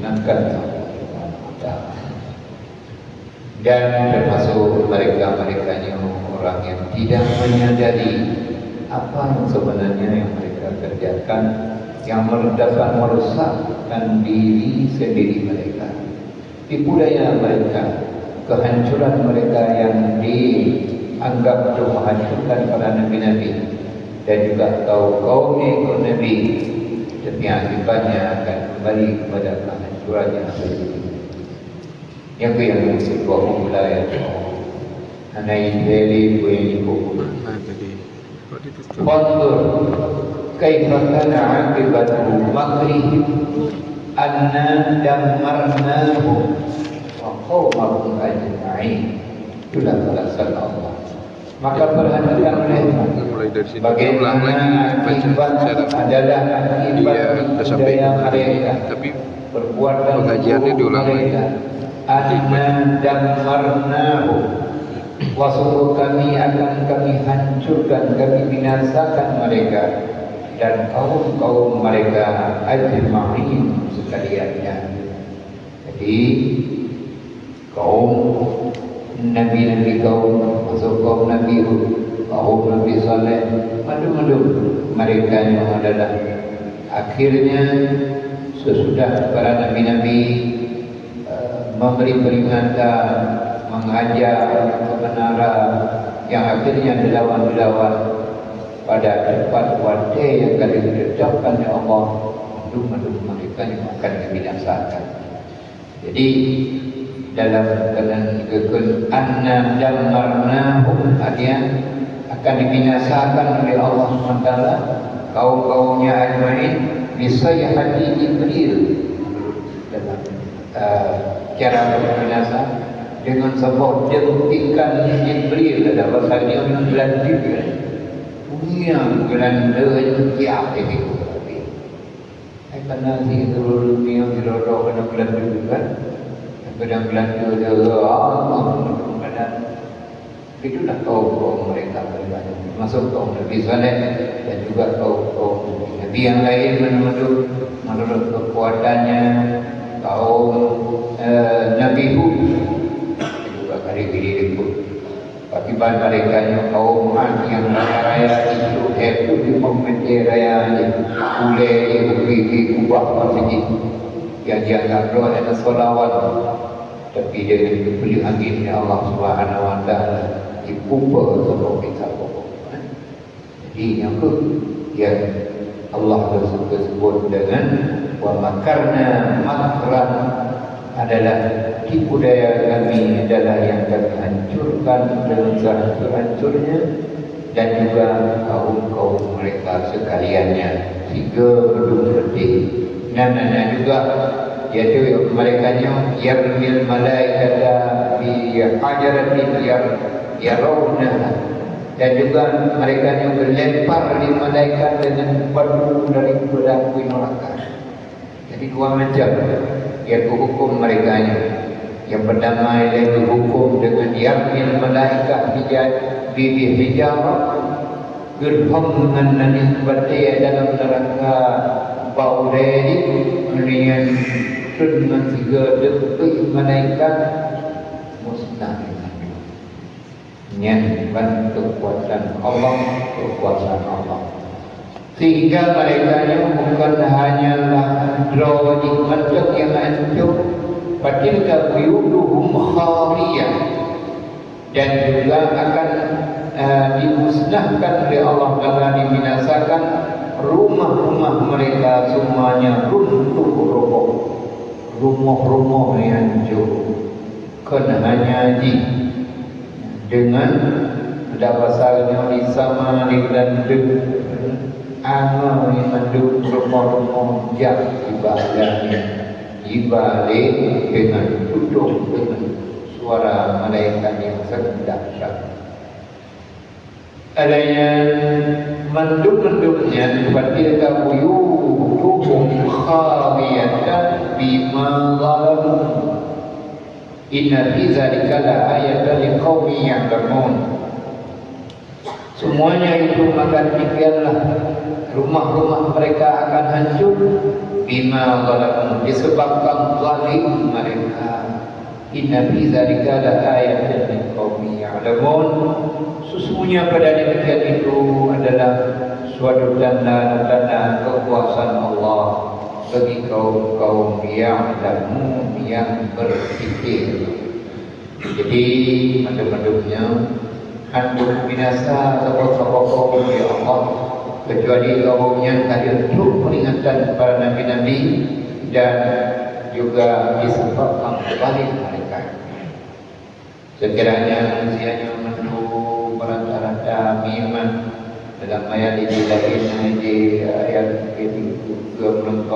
dimusnahkan dan termasuk mereka-mereka yang orang yang tidak menyadari apa yang sebenarnya yang mereka kerjakan, yang merusakkan diri sendiri mereka, tipu daya mereka, kehancuran mereka yang dianggap untuk menghancurkan para nabi-nabi dan juga kaum ikut nabi, tapi akibatnya akan kembali kepada kehancuran yang sendiri. Yang sebuah wilayah anai dari buaya buku. Fanzur kaifa kana 'aqibatu makrihim anna dammarnahum wa qawmahum ajma'in. Itulah alasan Allah. Maka perhatikan bagaimana akibat adalah akibat budaya mereka, perbuatan pengajiannya diulang lagi. Anna dammarnahu, wasungguh kami akan kami hancurkan, kami binasakan mereka dan kaum mereka ajma'in sekaliannya. Jadi kaum nabi-nabi kaum, masuk kaum Nabi Hud, kaum Nabi Saleh, madu mereka yang adalah akhirnya sesudah para nabi-nabi memberi peringatan, mengajar kebenaran yang akhirnya dilawan pada tempat wadai yang akan ditetapkan oleh Allah, madu mereka yang akan dibinasakan. Jadi dalam keadaan anna dammarnahum, artinya akan dibinasakan oleh Allah SWT kaum-kaumnya ajma'in bisayhati Jibril. Dalam cara berbinasa dengan sebuah jentikan Jibril, ada bahasa dia Belanda punya Belanda siap itu. Karena si seluruh dunia dirodok pada Belanda juga, pada Belanda dia itulah kaum mereka berbanyak, masuk kaum Nabi Saleh dan juga kaum Nabi yang lain menurut kekuatannya. Kaum Nabi Hud juga kali diribut. Akibat mereka yang kaum yang raya itu di pemerintah raya boleh pergi kubah masjid yang dianggap doa dan solawat, tapi dengan diberi angin Allah Subhanahu Wa Taala dipupuk semua kita pokok. Jadi yang ke yang Allah sebut dengan wa makarna makran, adalah tipu daya kami adalah yang kami hancurkan dengan sehancur-hancurnya, dan juga kaum mereka sekaliannya. 3 pedih. Namanya juga yaitu mereka yarmil malaikata bi hajaratin yarawna, dan juga mereka yang berlempar di malaikat dengan batu daripada api neraka. Jadi 2 macam yaitu hukum mereka. Yang pertama yaitu hukum dengan yarmil malaikat bi hijarah, gerham dengan nisbatnya dalam neraka bau dari dengan 3 detik malaikat musnah. Yang kekuatan Allah, kekuasaan Allah, sehingga mereka bukan hanyalah drajik macam yang hancur, fatilka buyutuhum khawiyah, dan juga akan dimusnahkan oleh Allah Taala, dibinasakan rumah-rumah mereka semuanya runtuh roboh, rumah-rumah yang hancur. Kena hanya dengan ada pasalnya di sama di Belanda amal yang menduk rumah-rumah yang dibalik dengan tutup dengan suara malaikat yang sangat dahsyat. Adanya menduk-menduknya seperti kabuyutuhum khawiyatan bima zalamu. Inna fi dzalika la ayatan liqaumin ya'lamun. Semuanya itu maka demikianlah rumah-rumah mereka akan hancur bima zalamu, disebabkan zalim mereka. Inna fi dzalika laayatan liqaumin ya'lamun. Sesungguhnya pada demikian itu adalah suatu tanda-tanda kekuasaan Allah bagi kaum-kaum yang ya'lamun, yang berfikir. Jadi macam-macamnya hantu binasa sebab-sebab kaum ya Allah, kecuali kaum yang ada terus peringatan para nabi-nabi dan juga disebabkan kembali mereka. Sekiranya manusianya menurut rata-rata iman dalam ayat ini lain di ayat ke-24,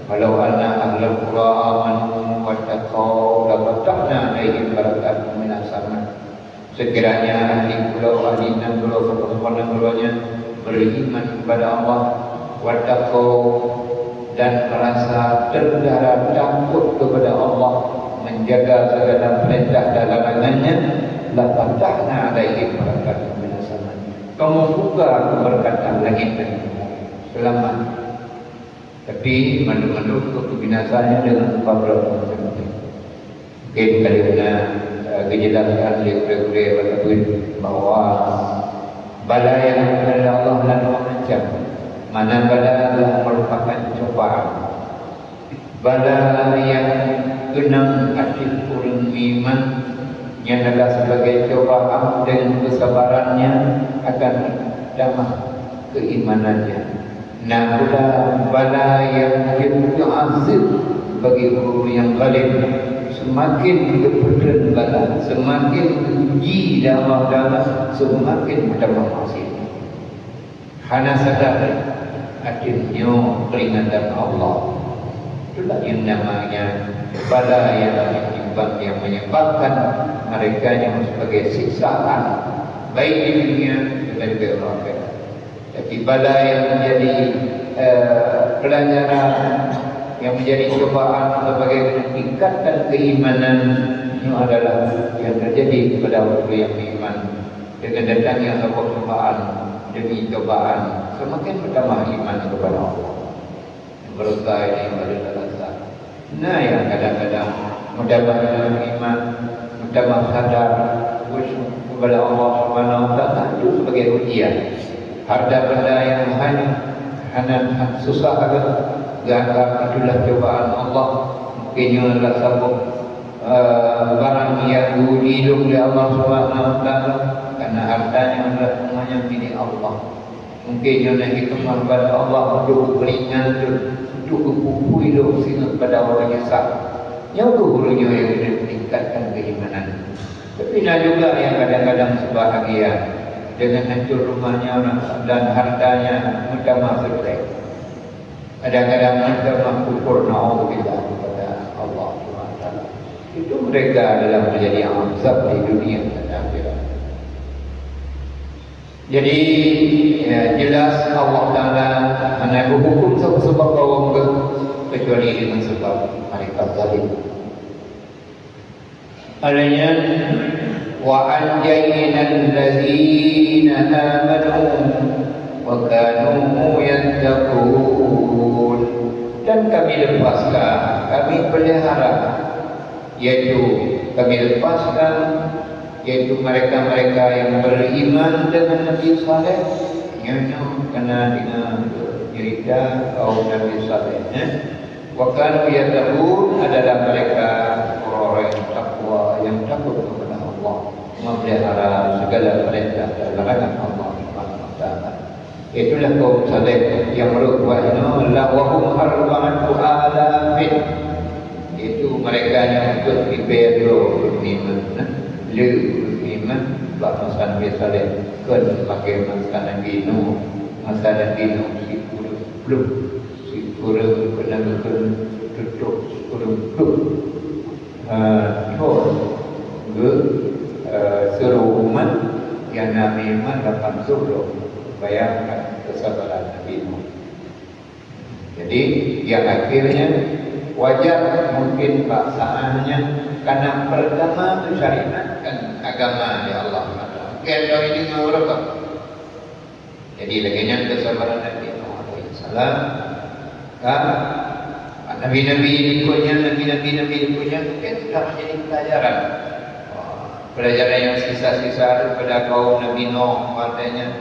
walau anna ahlul qura amanu wattaqau lafatahna alaihim barakatin minas sama. Sekiranya ahli pulau, ahli negara, keperluan-keperluannya beriman kepada Allah, wattaqau, dan merasa terdarah takut kepada Allah, menjaga segala perintah dan larangannya, lafatahna alaihim barakatin minas sama. Kamu buka keberkatan langit dan bumi, selamat. Tapi mandu-mandu kebinasannya dengan pabrik macam-macam. Mungkin kerana kejelasan oleh berkata bahawa bala yang ada Allah dan dua macam. Mana bala adalah merupakan cobaan. Bala yang genang hati orang iman, yang adalah sebagai cobaan dengan kesabarannya akan damai keimanannya. Nah, bala yang azib bagi guru yang zalim, semakin kepedulian bala, semakin uji dalam semakin bertambah maksiat. Hana sadar akhirnya peringatan Allah. Itulah yang namanya bala yang menyebabkan mereka yang sebagai siksaan baik di dunia dan di akhirat. Tapi bala yang menjadi pelajaran, yang menjadi cobaan sebagai meningkatkan keimanan, itu adalah yang terjadi kepada orang yang beriman. Dengan datangnya sebuah cobaan demi cobaan, semakin bertambah iman kepada Allah. Berusaha ini adalah dasar. Nah, yang kadang-kadang mendapat iman, mendapat sadar kepada Allah Subhanahu Wa Taala itu sebagai ujian. Harta benda yang hanya susah agar dianggap itulah cobaan Allah. Mungkin adalah sabuk barang yang dihidup oleh Allah Subhanahu Wa Taala, karena hartanya adalah semuanya milik Allah. Mungkin yang hikmah kepada Allah untuk beringat, untuk kupu hidup sehingga kepada orang yang sah. Yang gurunya yang meningkatkan keimanan. Tapi ada juga yang kadang-kadang sebahagia dengan hancur rumahnya dan hartanya minta stres. Kadang-kadang minta kufur na'udzubillah kepada Allah SWT. Itu mereka adalah menjadi azab di dunia dan akhirat. Jadi jelas Allah Ta'ala hanya berhukum sebab kaum kecuali dengan sebab mereka zalim. Alanya wa anjayna allazina amanu wa kanu yattaqun, dan kami lepaskan, kami pelihara, yaitu kami lepaskan, yaitu mereka-mereka yang beriman dengan Nabi Saleh, yang kena dengan cerita kaum Nabi Saleh. Wa kanu yattaqun adalah mereka orang yang takwa, yang takut kepada Allah, memelihara segala perintah dan larangan Allah Subhanahu Wa Taala. Itulah kaum Saleh yang merupakan lawahum arba'atu alafin. Itu mereka yang untuk diberi iman, iman bahasa Nabi Saleh kan pakai masa Nabi Nuh, si kurang kena tutup seluruh umat yang Nabi iman dapat surga. Bayangkan kesabaran Nabi Nuh. Jadi yang akhirnya wajar mungkin bahasaannya karena pertama itu syariatkan agama di Allah. Kalau ini berapa? Jadi laginya kesabaran Nabi Nuh alaihissalam Kan? Nabi-nabi ikutnya, nabi-nabi ikutnya, mungkin sudah menjadi pelajaran. Pelajaran yang sisa-sisa daripada kaum Nabi Nuh katanya.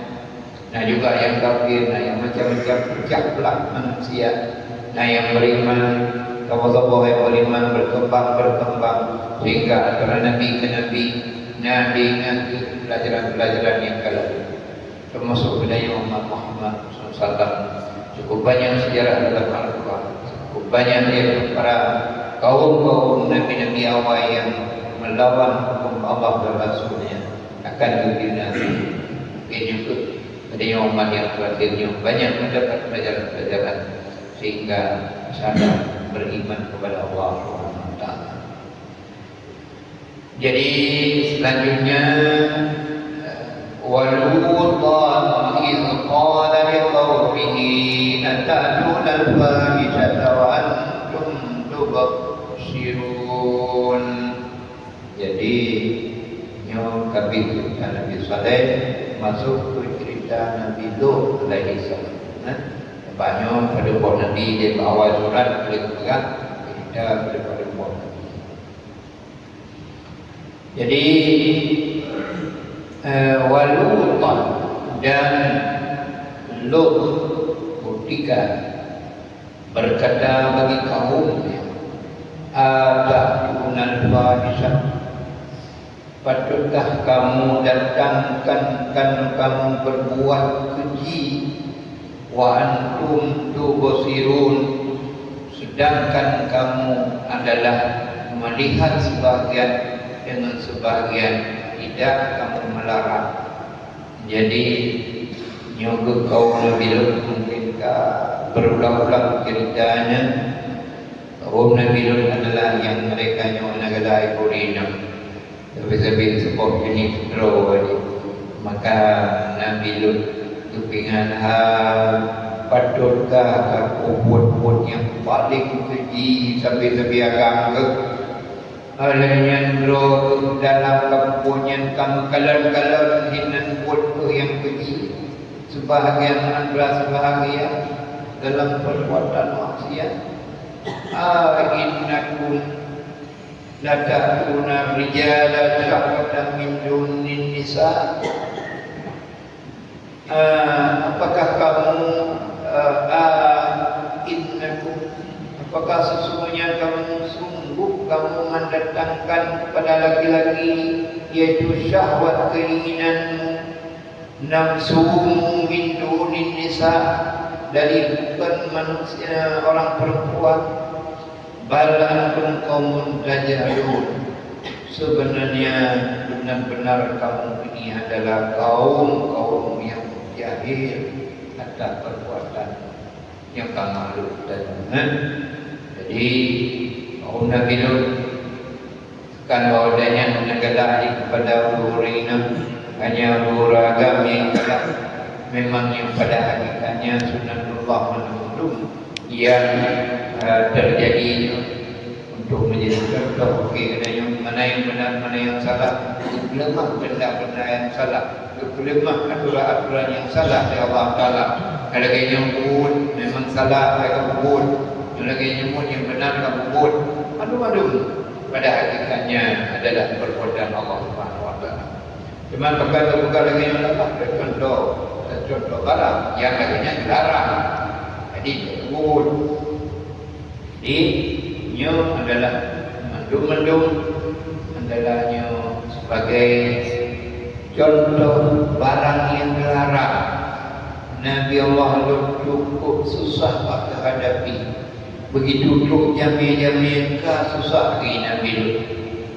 Nah juga yang kafir, nah yang macam-macam pecah belah manusia. Nah yang beriman, Allah yang beriman berkembang sehingga antara Nabi ke Nabi, Nabi mengambil pelajaran-pelajaran yang kalau termasuk budaya umat Muhammad SAW. Cukup banyak sejarah dalam Al-Quran, cukup banyak dia para kaum Nabi-Nabi awal yang melawan hukum Allah dan Rasulnya akan dibinakan. Mungkin juga adanya umat yang terakhirnya banyak mendapat pelajaran-pelajaran sehingga sadar beriman kepada Allah SWT. Jadi selanjutnya walutan idh qala liqaumihi atatuna al-fahishata wa antum tubsirun. Jadi nyo kabeh Nabi Saleh masuk ke cerita Nabi Lut alaihi salam. Banyak pada buah Nabi dia awal surat boleh pegang cerita daripada buah Nabi. Jadi walutan dan Lut ketika berkata bagi kaumnya, atatuna al-fahisha, patutkah kamu datangkan kamu berbuat keji, wa antum tubsirun, sedangkan kamu adalah melihat sebahagian dengan sebahagian tidak kamu melarang. Jadi nyoga kaum Nabi Lut mungkinkah berulang-ulang ceritanya. Kaum Nabi Lut adalah yang mereka nyoga nagalai kurina tapi sebuah jenis draw. Maka Nabi Lut kepingan patutkah kubut-kubut yang paling keji sampai agak ke alanya draw dalam kampungnya kamu kalar-kalar hinan buat yang keji sebahagian anda sebahagian dalam perbuatan maksiat. Innakum latatuna rijala syahwatan min dunin nisa. Apakah kamu innakum, apakah sesungguhnya kamu sungguh kamu mendatangkan kepada laki-laki yaitu syahwat keinginanmu, nafsumu min dunin nisa, dari bukan manusia orang perempuan. Bal antum qaumun tajhalun, sebenarnya benar-benar kamu ini adalah kaum yang jahil atas perbuatan yang kamu lakukan. Jadi kaum Nabi Lut kan bahwasanya negara kepada urina hanya uragam yang telah memang yang pada hakikatnya sunatullah menurut yang terjadi untuk menjadi contoh yang mana yang benar, mana yang salah, lemah benda-benda yang salah, lemah aturan-aturan yang salah dari Allah Taala. Kalau kayaknya pun memang salah, kamu pun, kalau kayaknya pun yang benar kamu pun, aduh, pada hakikatnya adalah perbuatan Allah Subhanahu Wa Taala. Cuma perkara-perkara yang Allah contoh barang yang akhirnya dilarang. Jadi pun nyo adalah mendung adalahnya sebagai contoh barang yang dilarang. Nabi Allah cukup susah pak hadapi. Begitu duduk jami-jami susah bagi Nabi Lut.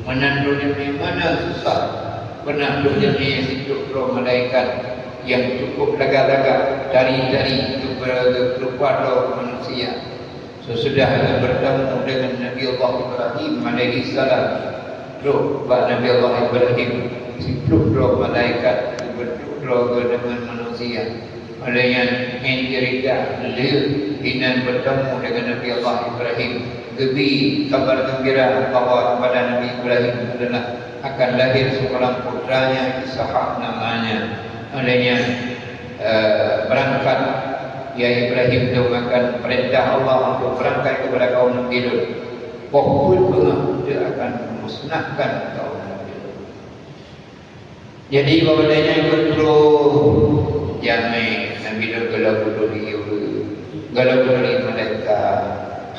Menandurnya mana susah. Pernah duduk jami hidup roh malaikat yang cukup laga-laga dari keluar roh manusia. Sesudah bertemu dengan Nabi Allah Ibrahim alaihi salam, roh Nabi Allah Ibrahim hidup roh malaikat berdoa dengan manusia. Adanya yang cerita hinan bertemu dengan Nabi Allah Ibrahim, gebi kabar gembira bahwa kepada Nabi Ibrahim adalah akan lahir seorang putranya Ishak namanya. Adanya berangkat Ya Ibrahim itu akan perintah Allah untuk berangkat kepada kaum Nabi Lut. Pokok dia akan memusnahkan kaum Nabi Lut. Jadi bawadanya betul jamai Nabi Lut galau dari mereka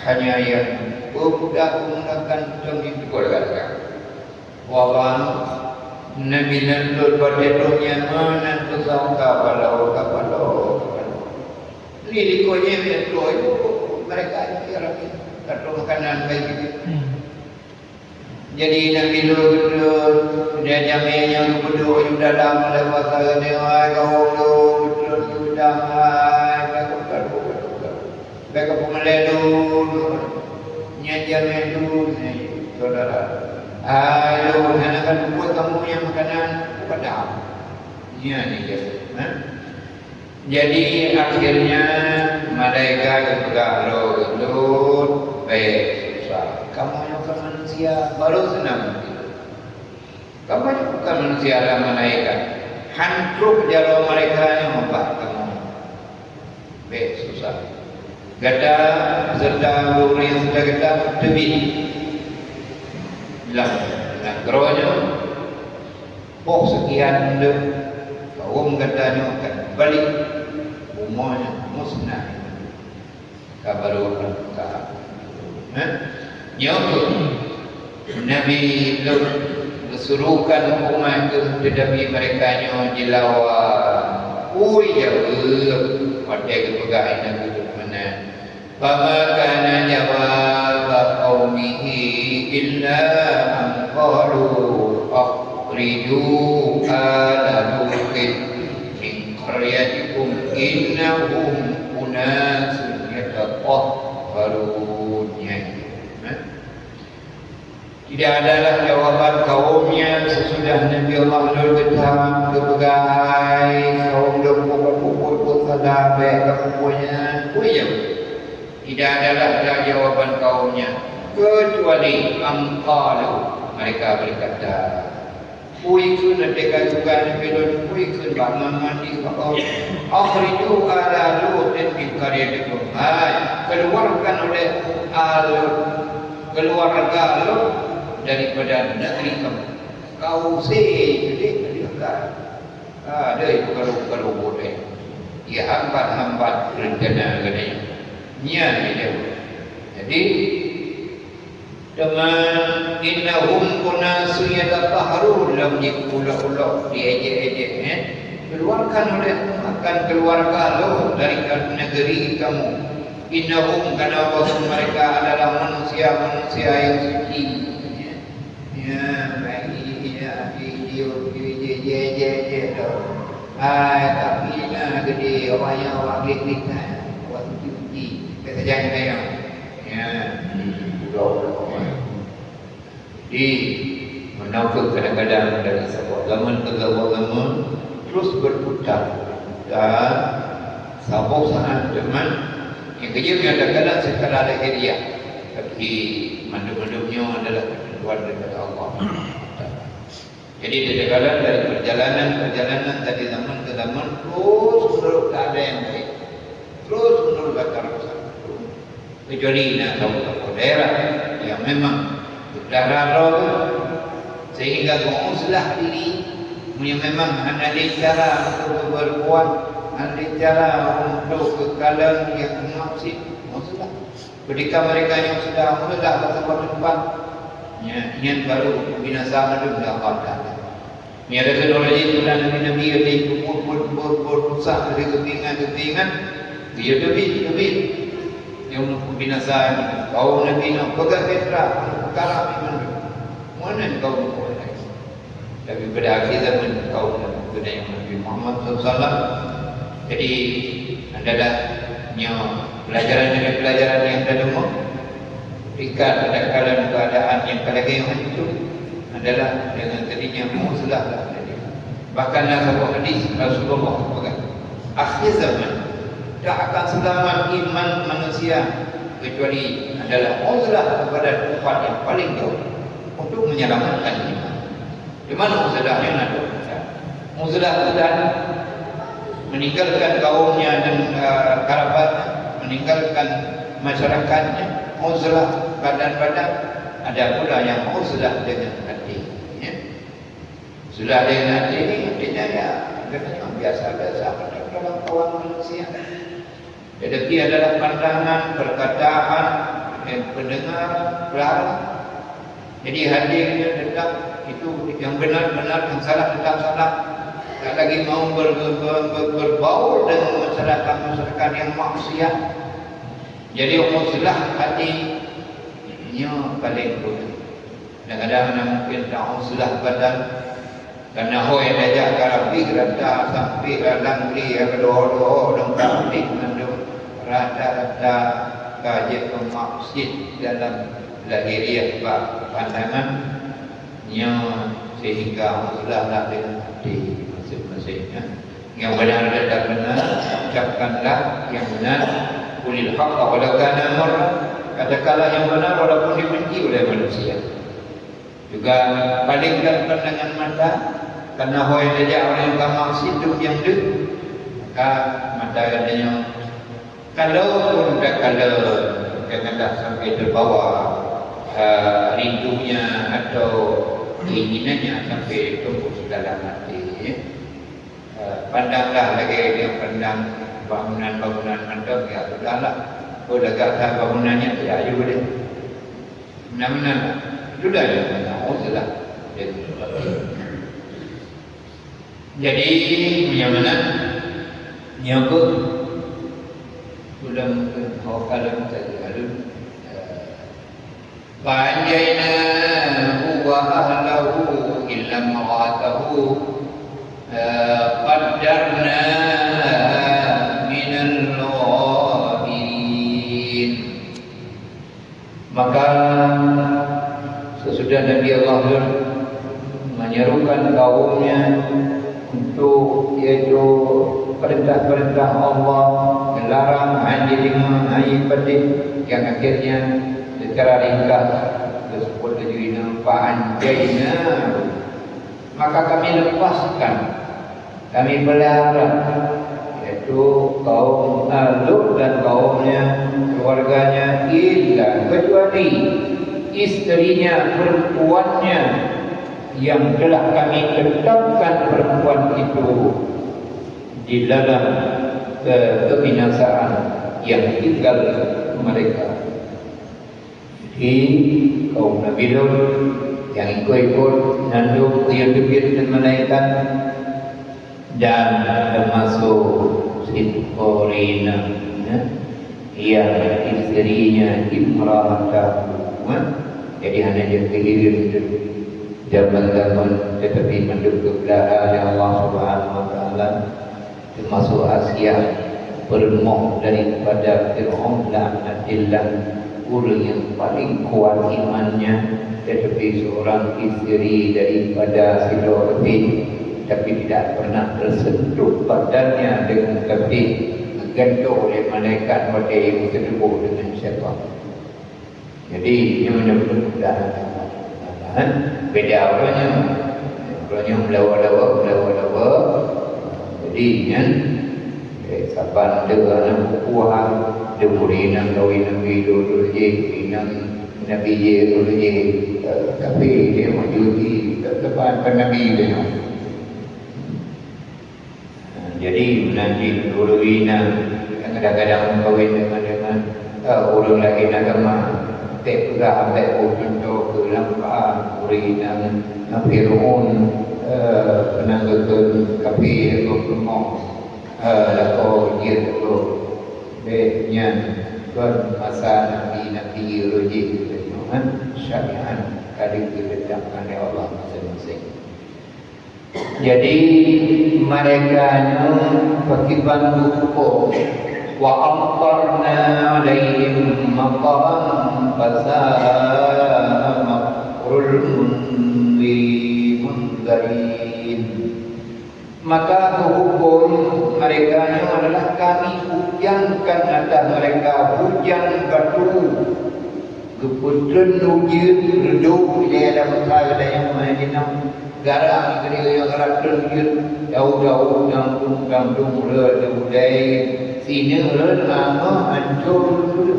hanya yang budak menggunakan demi keluarga. Wawan Nabi Lut pada dunia mana tu sangka kalau lirikonya itu mereka kira kata makanan baik itu. Jadi Nabi Lut dia jamainya berdua di dalam lewat dia kau betul damai mereka pemeledu nyajamai dulu saudara. Ayo anak buat kamu yang makanan pada ni dia. Jadi akhirnya malaikat galau Lut baik susah. Kamu yang bukan manusia baru senang. Kamu yang bukan manusia adalah malaikat. Hancur jalan mereka yang membuat kamu baik susah. Gada serta guru yang sudah kita tebih. Bilang geronya sekian kaum katanya akan balik umumnya musnah kabaru ka nyamuk Nabi Lut suruhkan umat itu tetapi mereka nyo dilawan ya pada kepegaan Nabi Lut mana fama kana jawab qaumihi illa an qalu akhriju ala lutin min qaryatikum innahum unasun yatatahharun. Tidak adalah jawaban kaumnya sesudah Nabi Allah Lut datang ke pegai kaum dia pukul pun sadar baik kaumnya tidak adalah jawaban kaumnya kecuali amqalu mereka berkata puikun mereka juga Nabi Lut puikun bangun mandi kau akhriju ala Lutin min qaryatikum keluarkan oleh keluarga Lut daripada negeri kamu kau jadi ada itu kalau boleh ia hambat rencana katanya dia. Jadi teman innahum unasun yatatahharun lam yakulu diejek-ejek keluarkan oleh akan keluarga lo dari negeri kamu. Innahum kana mereka adalah manusia-manusia yang suci. Tapi nak gede orang gede orang suci kerjanya yang di menakut kadang-kadang dari sebuah zaman ke zaman terus berputar dan sabuk sangat teman yang kerja kadang-kadang secara lahiriah tapi mandum-mandumnya adalah ketentuan daripada Allah. Jadi kadang-kadang dari perjalanan dari zaman ke zaman terus menurut keadaan yang baik terus menurut kata Rasul kecuali tahu daerah yang memang darah sehingga menguslah diri yang memang ada cara untuk berbuat ada cara untuk kekalan yang maksud muslah ketika mereka yang sudah muslah bersama tempat yang baru binasa madu dah ada ni ada kedua lagi sudah Nabi ada berusaha dari kepingan dia lebih yang binasa kau Nabi nak pegang fitrah perkara iman mana kau boleh tapi pada akhir zaman kau pada yang Nabi Muhammad SAW jadi adalah pelajaran yang ada demo ikat pada keadaan yang kadang-kadang hancur adalah dengan tadinya muslah bahkan sebuah hadis Rasulullah katakan akhir zaman tak akan selamat iman manusia kecuali adalah uzlah kepada tempat yang paling jauh untuk menyelamatkan iman. Di mana uzlahnya ada? Uzlah dan meninggalkan kaumnya dan kerabatnya, meninggalkan masyarakatnya, uzlah badan-badan. Ada pula yang uzlah dengan hati, ya. Uzlah dengan hati ini artinya ya katanya biasa-biasa dalam kawan manusia. Tetapi adalah pandangan, perkataan, pendengaran, pelajaran. Jadi hadirnya tetap itu yang benar-benar, yang salah tetap salah. Tak lagi mau berbaur dengan masyarakat yang maksiat. Jadi uzlah hatinya paling penting. Kadang-kadang mungkin tak uzlah badan. Karena hoi najak karabi rata sampai dalam dia kedua-dua dan praktik mendung rata-rata kajian pemaksud dalam lahiriah pandangannya sehingga uzlahlah dengan hati masing-masingnya. Yang benar dan benar ucapkanlah yang benar, qulil haqqa walau kana marra, katakanlah yang benar walaupun dibenci oleh manusia. Juga palingkan pandangan mata, karena hoi saja orang yang bermaksud yang dek, maka mata katanya kalau janganlah sampai terbawa rindunya atau keinginannya sampai tumbuh dalam hati. Pandanglah lagi yang pandang bangunan-bangunan mandang, ya sudahlah. Oh dekat bangunannya ya ayo deh. Benar-benar sudah ya, uzlah. Jadi yang mana nyambut sudah mungkin kalam saja Fa'anjaynahu wa ahlahu illa ma'atahu qaddarna minal ghabirin. Maka sesudah Nabi Allah menyerukan kaumnya untuk yaitu perintah-perintah Allah, melarang aib-aib yang akhirnya secara ringkas disebut tajwidna fa'anjayna, maka kami lepaskan, kami pelihara, yaitu kaum Lut dan kaumnya, keluarganya, illa kecuali istrinya, perempuannya yang telah kami tetapkan perempuan itu di dalam kebinasaan yang tinggal mereka. Di kaum Nabi Lut yang ikut-ikut nanduk kuyut-kuyut dan malaikat, dan termasuk Sidqorina yang istrinya Imra'atahu. Jadi hanya dia kehidupan zaman-zaman tetapi mendukung darahnya Allah Subhanahu Wa Taala, termasuk Asia perempuan daripada Fir'aun laknatillah, orang yang paling kuat imannya, tetapi seorang istri daripada Sidqorina tapi tidak pernah tersentuh badannya dengan kafir, digantung oleh malaikat pada yang terdebuh dengan syaitan. Jadi ini mudah-mudahan beda orangnya melawa-lawa. Jadi kan saban dia anak buah dia boleh nak kawin Nabi dulu je, Nabi je dulu je, tapi dia maju di depan Nabi dia. Jadi nanti dulu ina kadang-kadang kawin dengan orang lagi agama tak juga ambil contoh ke lampaan urinan Fir'aun penanggakan kafir ke rumah lako dia tu behnya kan masa Nabi Rojik syariat kali diletakkan oleh Allah masing-masing. Jadi mereka fakiban hukum wa amtarna alaihim mataran fasa'a maqrul munzirin. Maka hukum mereka adalah kami hujankan atas mereka hujan batu Keputusan ujian redup dia ada masalah yang mana jenam garang kiri yang ratun ujian jauh-jauh gantung le budaya sini le nama hancur dulu.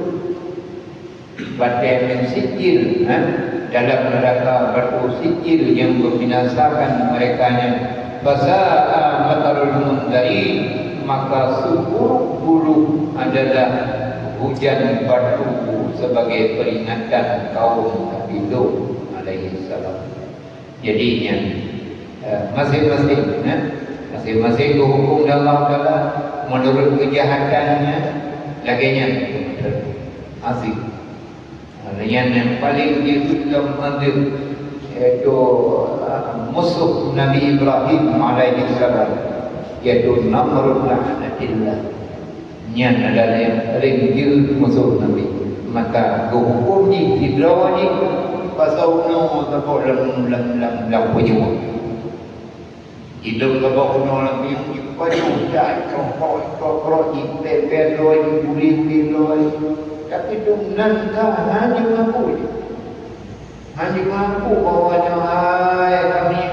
Batai yang sijil dalam neraka batu sijil yang membinasakan merekanya. Fasa'a matarul mundari, maka seburuk-buruk adalah hujan batu sebagai peringatan kaum Nabi Nuh alaihi salam. Jadinya masing-masing hukum dalam menurut kejahatannya laginya asik. Yang paling dihukum yaitu musuh Nabi Ibrahim alaihi salam, yaitu Namrud laknatillah. Yang adalah yang paling dihukum musuh Nabi. Maka hukum ni hidraw ni pasal no tapok lam punya. Hidup tapok no lam punya paju dah kau ipe loi buli. Tapi dengan hanya mampu bawanya hai kami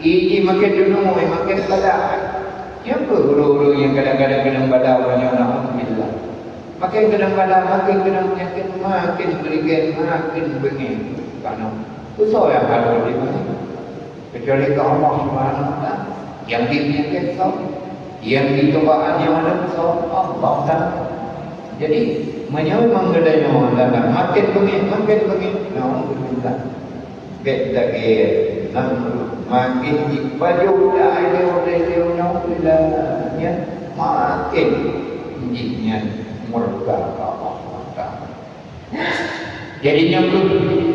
ini makin dulu makin badak. Siapa guru-guru yang kadang-kadang kena badak orangnya alhamdulillah. Makin kena badak, makin berikan, makin bengeng. Karena susah yang ada di mana. Kecuali ke Allah Subhanahu Wa Taala yang diingatkan kau, yang dicobaan yang ada kau Allah Taala. Jadi memang gedanya orang makin bengeng. Alhamdulillah. Beda ke makin baju dah ada alhamdulillah ya makin jinnya murka Allah Taala. Jadinya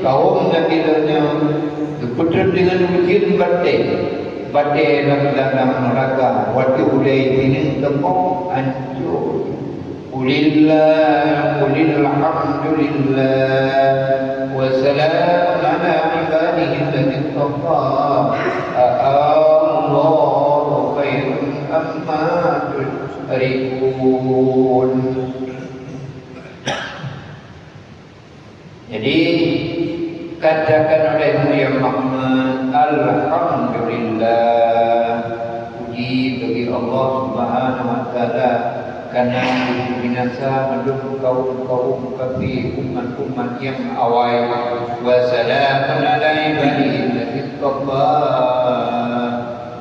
kaum Nabi-nya diputar dengan ujian batai dalam neraka waktu ulai ini tempat hancur. Qulillah alhamdulillah wa salam ala ibadihi alladhi istafa Allahu khairun amma tusyrikun. Jadi katakan olehmu ya Muhammad alhamdulillah, puji bagi Allah Subhanahu Wa Taala karena binasa mendukung kaum kafir umat-umat yang awal. Wa salamun ala ibadihi alladzina istafa,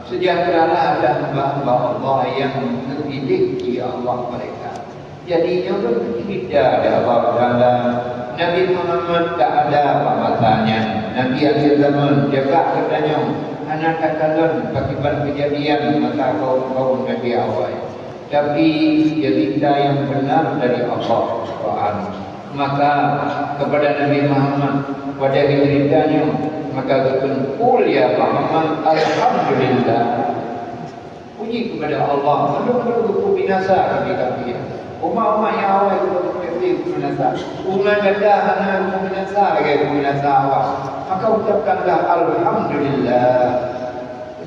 sejahteralah ada hamba-hamba Allah yang terpilih di Allah mereka. Jadinya berbeda ada Allah Taala. Nabi Muhammad tak ada apa-apanya. Nabi akhir zaman jaga katanya anak katakan akibat kejadian mata kaum Nabi awal. Tapi cerita yang benar dari Allah Subhanahu. Maka kepada Nabi Muhammad pada ceritanya maka berkumpul ya Muhammad alhamdulillah. Puji kepada Allah. Menunggu binasa kami. Umat-umat yang awal itu binasa. Umat kata hanya binasa lagi binasa awal. Maka ucapkanlah alhamdulillah.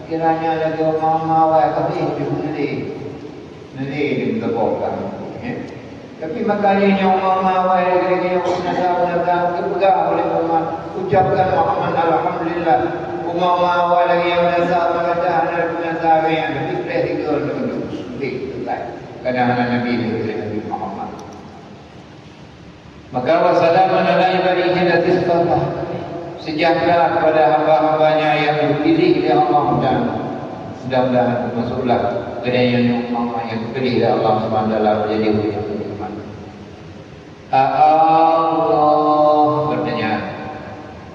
Kiranya lagi umat-umat awal kami itu nanti ditebokkan. Tapi makanya umat-umat awal lagi binasa dipegang oleh umat. Ucapkan Muhammad alhamdulillah. Umat-umat awal lagi yang binasa kata hanya binasa yang lebih tiga untuk kadang-kadang Nabi Nabi Muhammad. Maka wassalamun ala ibadihi alladzina istafa, sejahtera kepada hamba-hambanya yang dipilih oleh Allah Taala. Mudah-mudahan masuklah ke dalam umat yang dipilih oleh Allah Subhanahu Wa Taala menjadi umat. Allah bertanya,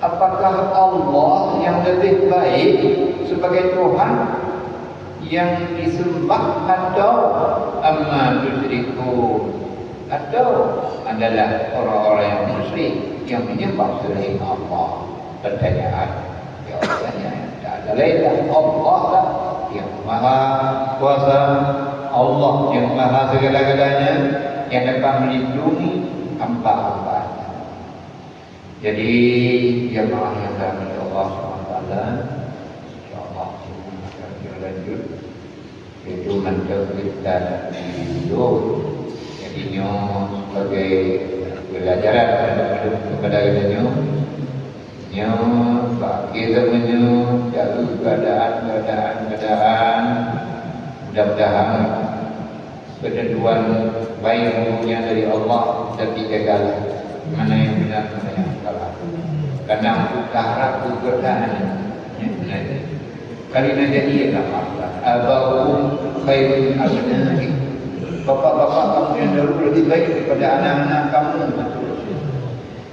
apakah Allah yang lebih baik sebagai Tuhan yang disembah atau amma tusyrikun, atau adalah orang-orang yang musyrik yang menyembah selain Allah? Pertanyaan jawabannya tak ada lain Allah lah yang maha kuasa, Allah yang maha segala-galanya yang dapat melindungi hamba-hambanya. Jadi jemaah yang dirahmati Allah SWT, insyaallah kita lanjut itu mentauhidkan hidup. Jadinya sebagai pelajaran kepada kita bagi temannya jaga keadaan mudah-mudahan ketentuan baik punya dari Allah dan dijaga mana yang benar mana yang salah karena harap keberkahan kali ini jadi ya apa abau khairul abnai bapak-bapak kamu yang dahulu lebih baik daripada anak-anak kamu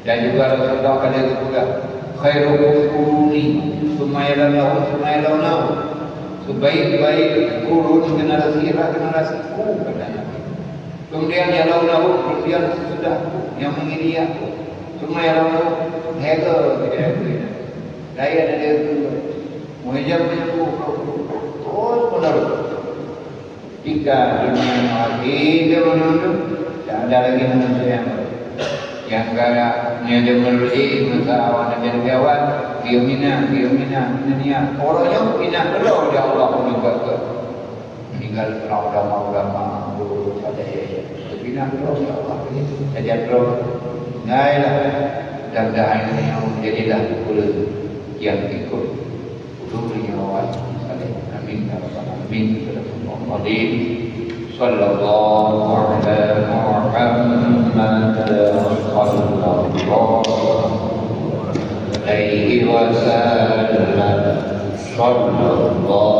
dan juga Rasulullah kata juga khairukum quruni summa yalawnahu sebaik-baik kurun generasiku kata Nabi. Kemudian yalawnahu kemudian sesudah yang mengini aku summa yalawnahu hega daya dari itu menghijab itu terus menerus jika dunia mati dia menunduk tak ada lagi manusia yang kaya niada melalui masa awan dan jawab biomina dunia orangnya pindah dulu dia Allah juga ke meninggal ulama guru pada pindah dulu ya Allah saja terus nailah mudah-mudahan ini yang menjadilah kulit yang ikut kudunya awal amin ya rabbal alamin Muhammadin sallallahu alaihi wasallam sallallahu